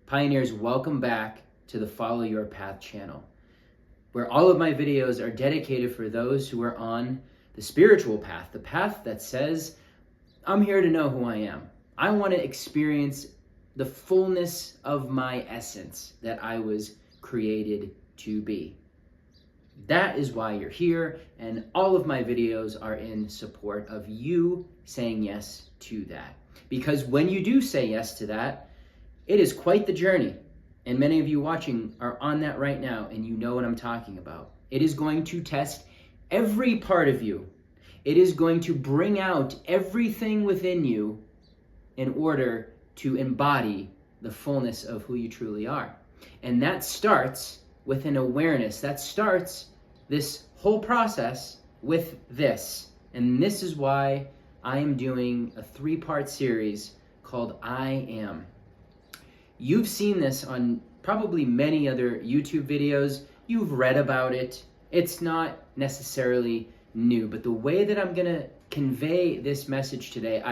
Pioneers, welcome back to the Follow Your Path channel, where all of my videos are dedicated for those who are on the spiritual path, the path that says, I'm here to know who I am. I want to experience the fullness of my essence that I was created to be. That is why you're here, and all of my videos are in support of you saying yes to that. Because when you do say yes to that, it is quite the journey. And many of you watching are on that right now, and you know what I'm talking about. It is going to test every part of you. It is going to bring out everything within you in order to embody the fullness of who you truly are. And that starts with an awareness. That starts this whole process with this. And this is why I am doing a 3-part series called I Am. You've seen this on probably many other YouTube videos. You've read about it. It's not necessarily new, but the way that I'm going to convey this message today,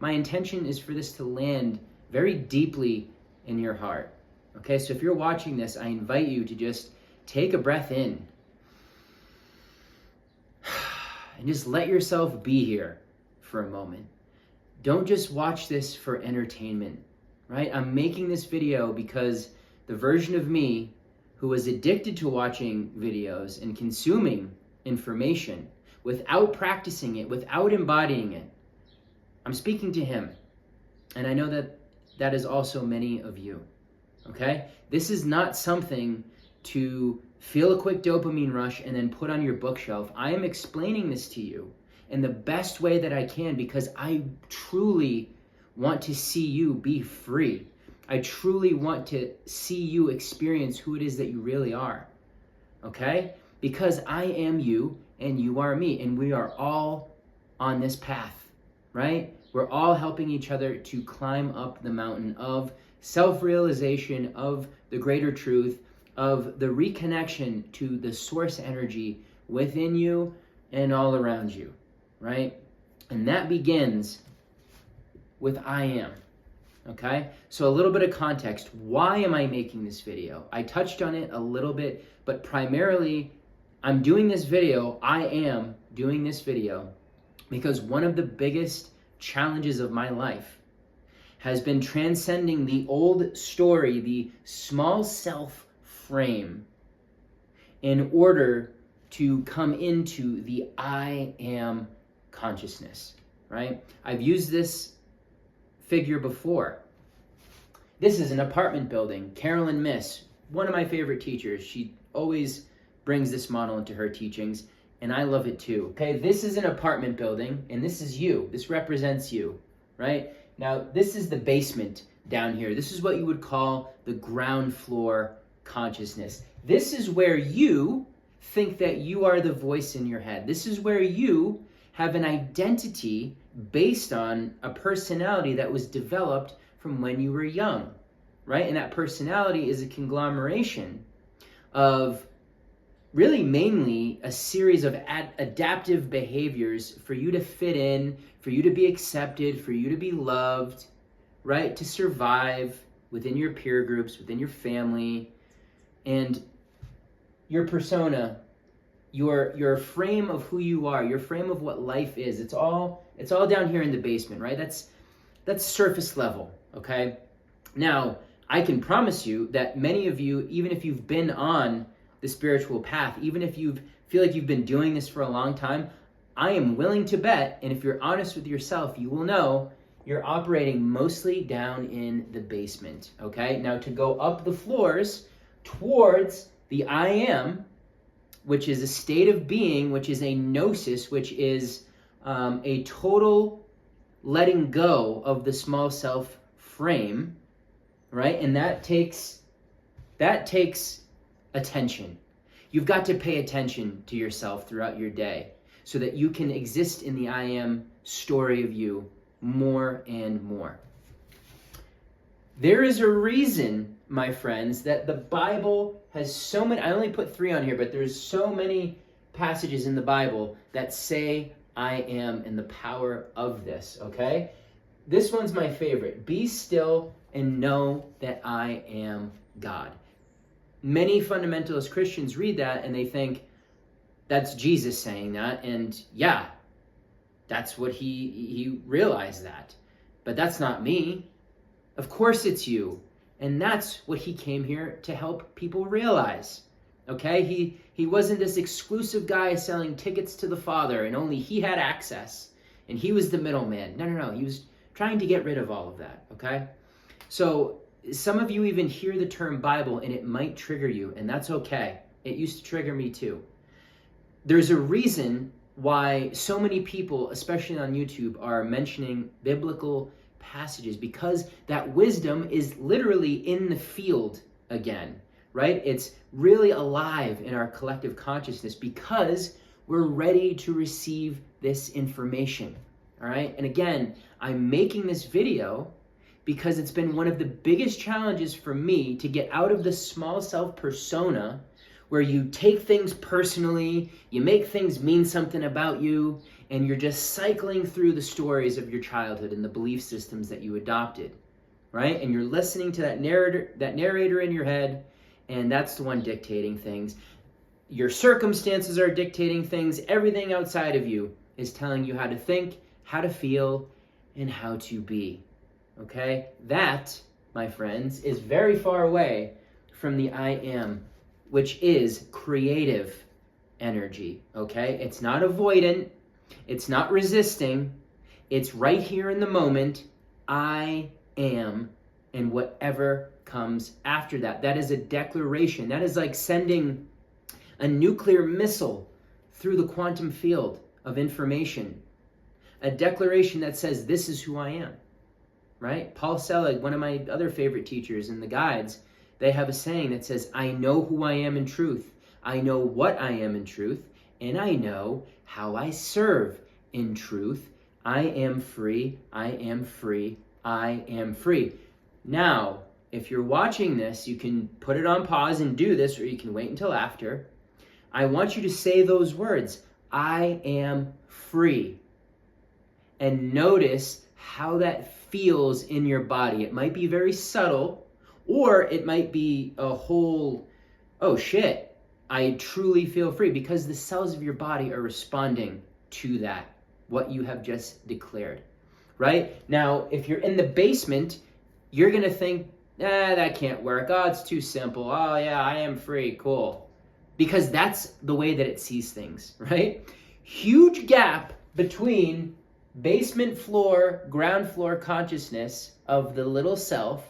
my intention is for this to land very deeply in your heart. Okay, so if you're watching this, I invite you to just take a breath in and just let yourself be here for a moment. Don't just watch this for entertainment, right? I'm making this video because the version of me who was addicted to watching videos and consuming information without practicing it, without embodying it, I'm speaking to him. And I know that that is also many of you. Okay? This is not something to feel a quick dopamine rush and then put on your bookshelf. I am explaining this to you in the best way that I can because I truly want to see you be free. I truly want to see you experience who it is that you really are. Okay? Because I am you and you are me, and we are all on this path, right? We're all helping each other to climb up the mountain of self-realization, of the greater truth, of the reconnection to the source energy within you and all around you, right? And that begins with I am, okay? So a little bit of context. Why am I making this video? I touched on it a little bit, but primarily I'm doing this video, I am doing this video because one of the biggest challenges of my life has been transcending the old story, the small self frame, in order to come into the I am consciousness, right? I've used this figure before. This is an apartment building. Carolyn Miss, one of my favorite teachers, she always brings this model into her teachings, and I love it too. Okay, this is an apartment building, and this is you. This represents you, right? Now, this is the basement down here. This is what you would call the ground floor consciousness. This is where you think that you are the voice in your head. This is where you have an identity based on a personality that was developed from when you were young, right? And that personality is a conglomeration of really mainly a series of adaptive behaviors for you to fit in, for you to be accepted, for you to be loved, right? To survive within your peer groups, within your family, and your persona, your frame of who you are, your frame of what life is. It's all down here in the basement, right? That's surface level, okay? Now, I can promise you that many of you, even if you've been on the spiritual path, even if you feel like you've been doing this for a long time, I am willing to bet, and if you're honest with yourself, you will know you're operating mostly down in the basement, okay? Now, to go up the floors towards the I am, which is a state of being, which is a gnosis, which is a total letting go of the small self frame, right? And that takes attention. You've got to pay attention to yourself throughout your day so that you can exist in the I am story of you more and more. There is a reason, my friends, that the Bible has so many, I only put 3 on here, but there's so many passages in the Bible that say I am and the power of this, okay? This one's my favorite. Be still and know that I am God. Many fundamentalist Christians read that and they think that's Jesus saying that, and yeah, that's what he realized that. But that's not me. Of course it's you. And that's what he came here to help people realize. Okay? He wasn't this exclusive guy selling tickets to the Father and only he had access and he was the middleman. No. He was trying to get rid of all of that. Okay? So some of you even hear the term Bible and it might trigger you, and that's okay. It used to trigger me too. There's a reason why so many people, especially on YouTube, are mentioning biblical passages, because that wisdom is literally in the field again, right? It's really alive in our collective consciousness because we're ready to receive this information, all right? And again, I'm making this video because it's been one of the biggest challenges for me to get out of the small self persona where you take things personally, you make things mean something about you, and you're just cycling through the stories of your childhood and the belief systems that you adopted, right? And you're listening to that narrator in your head, and that's the one dictating things. Your circumstances are dictating things. Everything outside of you is telling you how to think, how to feel, and how to be, okay? That, my friends, is very far away from the I am, which is creative energy, okay? It's not avoidant. It's not resisting. It's right here in the moment. I am, and whatever comes after that. That is a declaration. That is like sending a nuclear missile through the quantum field of information. A declaration that says, this is who I am, right? Paul Selig, one of my other favorite teachers in the guides, they have a saying that says, I know who I am in truth. I know what I am in truth, and I know how I serve in truth. I am free. I am free. I am free. Now, if you're watching this, you can put it on pause and do this, or you can wait until after. I want you to say those words, I am free. And notice how that feels in your body. It might be very subtle, or it might be a whole, oh shit, I truly feel free, because the cells of your body are responding to that, what you have just declared, right? Now, if you're in the basement, you're going to think, that can't work. Oh, it's too simple. Oh yeah, I am free. Cool. Because that's the way that it sees things, right? Huge gap between basement floor, ground floor consciousness of the little self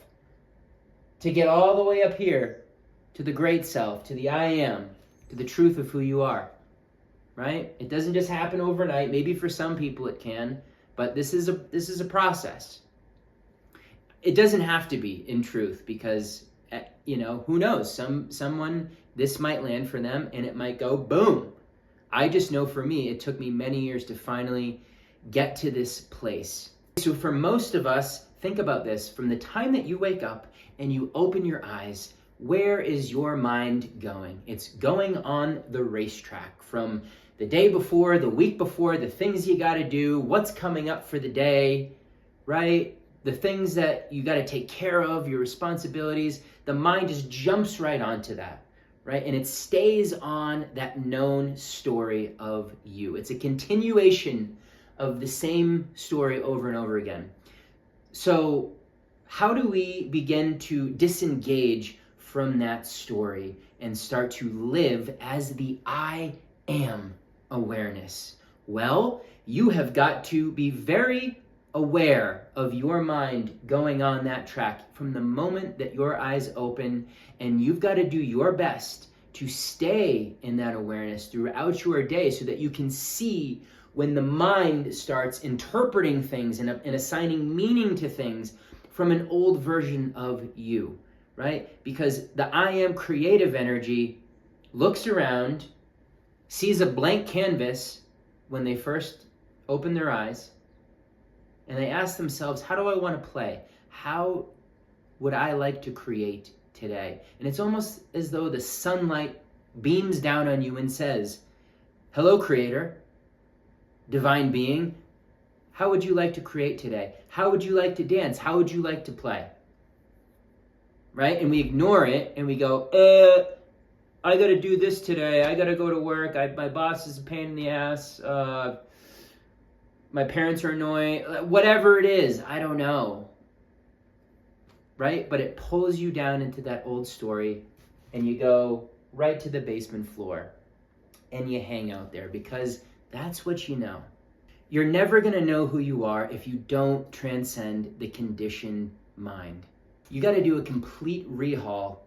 to get all the way up here to the great self, to the I am, to the truth of who you are, right? It doesn't just happen overnight. Maybe for some people it can, but this is a process. It doesn't have to be, in truth, because, who knows? Someone, this might land for them and it might go boom. I just know for me, it took me many years to finally get to this place. So for most of us, think about this. From the time that you wake up and you open your eyes, where is your mind going? It's going on the racetrack. From the day before, the week before, the things you got to do, what's coming up for the day, right? The things that you got to take care of, your responsibilities. The mind just jumps right onto that, right? And it stays on that known story of you. It's a continuation of the same story over and over again. So how do we begin to disengage from that story and start to live as the I am awareness? Well, you have got to be very aware of your mind going on that track from the moment that your eyes open, and you've got to do your best to stay in that awareness throughout your day so that you can see when the mind starts interpreting things and assigning meaning to things from an old version of you, right? Because the I am creative energy looks around, sees a blank canvas when they first open their eyes, and they ask themselves, how do I want to play? How would I like to create today? And it's almost as though the sunlight beams down on you and says, hello, creator, divine being, how would you like to create today? How would you like to dance? How would you like to play? right? And we ignore it and we go, I got to do this today. I got to go to work. My boss is a pain in the ass. My parents are annoying. Whatever it is, I don't know. Right? But it pulls you down into that old story and you go right to the basement floor and you hang out there because that's what you know. You're never going to know who you are if you don't transcend the conditioned mind. You got to do a complete rehaul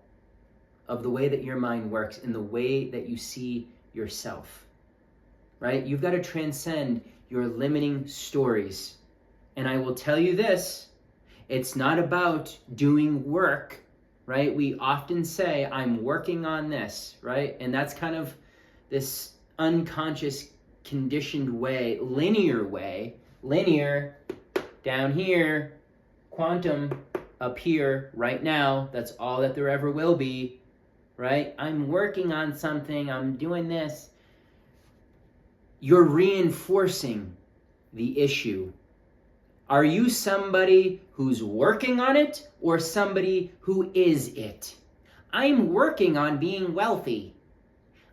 of the way that your mind works and the way that you see yourself, right? You've got to transcend your limiting stories. And I will tell you this, it's not about doing work, right? We often say, I'm working on this, right? And that's kind of this unconscious, conditioned way, linear down here, quantum up here, right now. That's all that there ever will be, right? I'm working on something, I'm doing this. You're reinforcing the issue. Are you somebody who's working on it or somebody who is it? I'm working on being wealthy.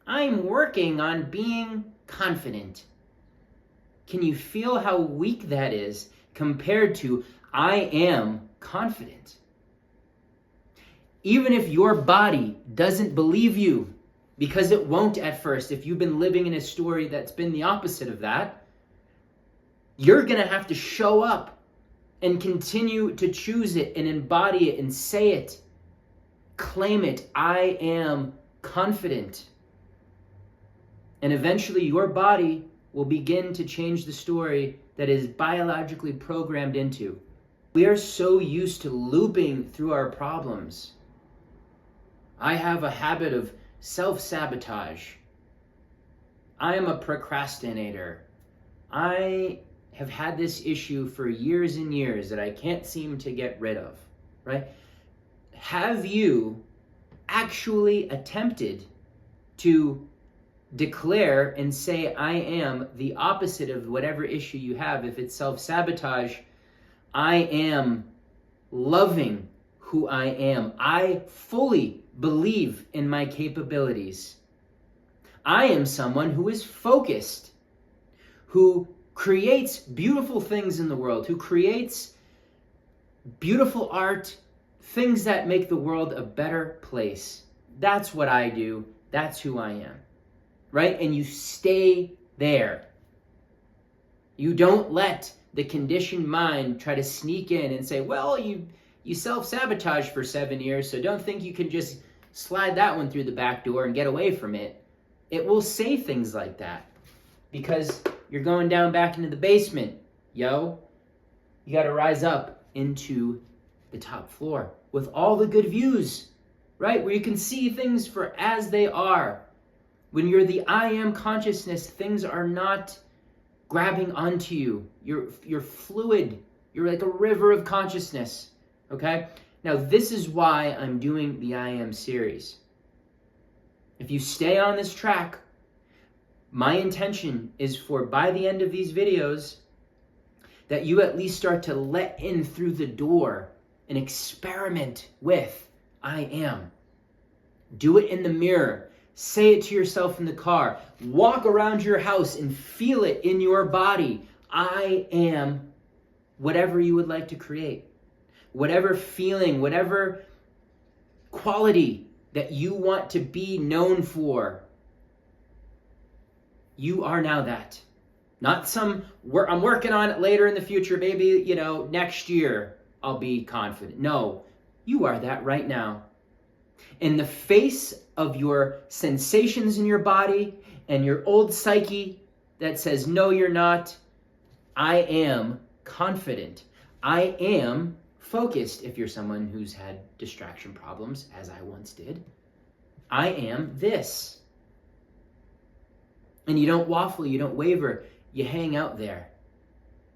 I'm working on being confident. Can you feel how weak that is compared to I am confident? Even if your body doesn't believe you, because it won't at first, if you've been living in a story that's been the opposite of that, you're going to have to show up and continue to choose it and embody it and say it. Claim it. I am confident. And eventually your body will begin to change the story that is biologically programmed into. We are so used to looping through our problems. I have a habit of self-sabotage. I am a procrastinator. I have had this issue for years and years that I can't seem to get rid of, right? Have you actually attempted to declare and say, I am the opposite of whatever issue you have? If it's self-sabotage, I am loving who I am. I fully believe in my capabilities. I am someone who is focused, who creates beautiful things in the world, who creates beautiful art, things that make the world a better place. That's what I do. That's who I am. Right? And you stay there. You don't let the conditioned mind try to sneak in and say, well, you self-sabotaged for 7 years, so don't think you can just slide that one through the back door and get away from it. It will say things like that because you're going down back into the basement, yo. You got to rise up into the top floor with all the good views, right? Where you can see things for as they are. When you're the I am consciousness, things are not grabbing onto you. You're fluid. You're like a river of consciousness, okay? Now, this is why I'm doing the I am series. If you stay on this track, my intention is for by the end of these videos that you at least start to let in through the door and experiment with I am. Do it in the mirror. Say it to yourself in the car. Walk around your house and feel it in your body. I am whatever you would like to create. Whatever feeling, whatever quality that you want to be known for. You are now that. Not I'm working on it later in the future, maybe, next year I'll be confident. No, you are that right now. In the face of your sensations in your body and your old psyche that says, no, you're not, I am confident. I am focused, if you're someone who's had distraction problems, as I once did. I am this. And you don't waffle, you don't waver, you hang out there,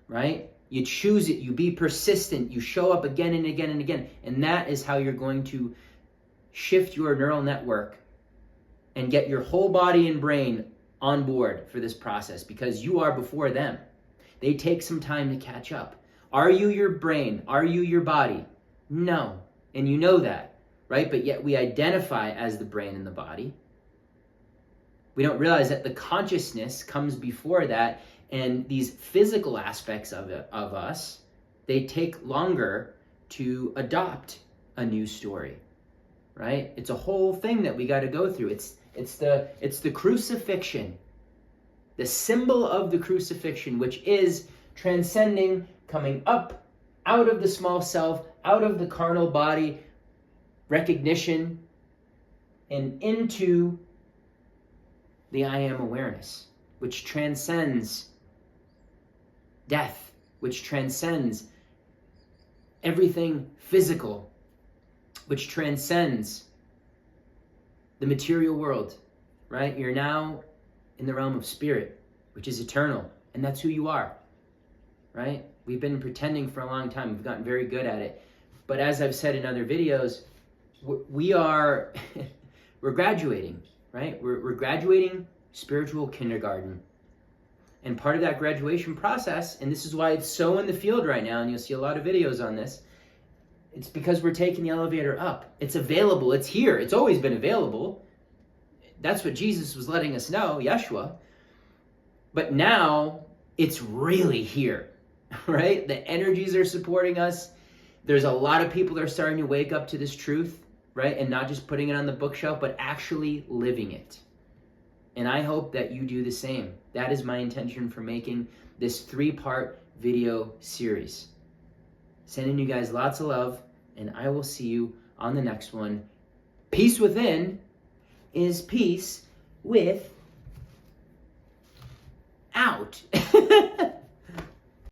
right? You choose it, you be persistent, you show up again and again and again. And that is how you're going to shift your neural network and get your whole body and brain on board for this process because you are before them. They take some time to catch up. Are you your brain? Are you your body? No. And you know that. right? But yet we identify as the brain and the body. We don't realize that the consciousness comes before that, and these physical aspects of us, they take longer to adopt a new story, right? It's a whole thing that we got to go through. It's the crucifixion, the symbol of the crucifixion, which is transcending, coming up out of the small self, out of the carnal body recognition, and into the I am awareness, which transcends death, which transcends everything physical, which transcends the material world, right? You're now in the realm of spirit, which is eternal, and that's who you are, right? We've been pretending for a long time. We've gotten very good at it. But as I've said in other videos, we're graduating, right? We're graduating spiritual kindergarten. And part of that graduation process, and this is why it's so in the field right now, and you'll see a lot of videos on this, it's because we're taking the elevator up. It's available. It's here. It's always been available. That's what Jesus was letting us know, Yeshua. But now it's really here, right? The energies are supporting us. There's a lot of people that are starting to wake up to this truth, right? And not just putting it on the bookshelf, but actually living it. And I hope that you do the same. That is my intention for making this 3-part video series. Sending you guys lots of love, and I will see you on the next one. Peace within is peace with out.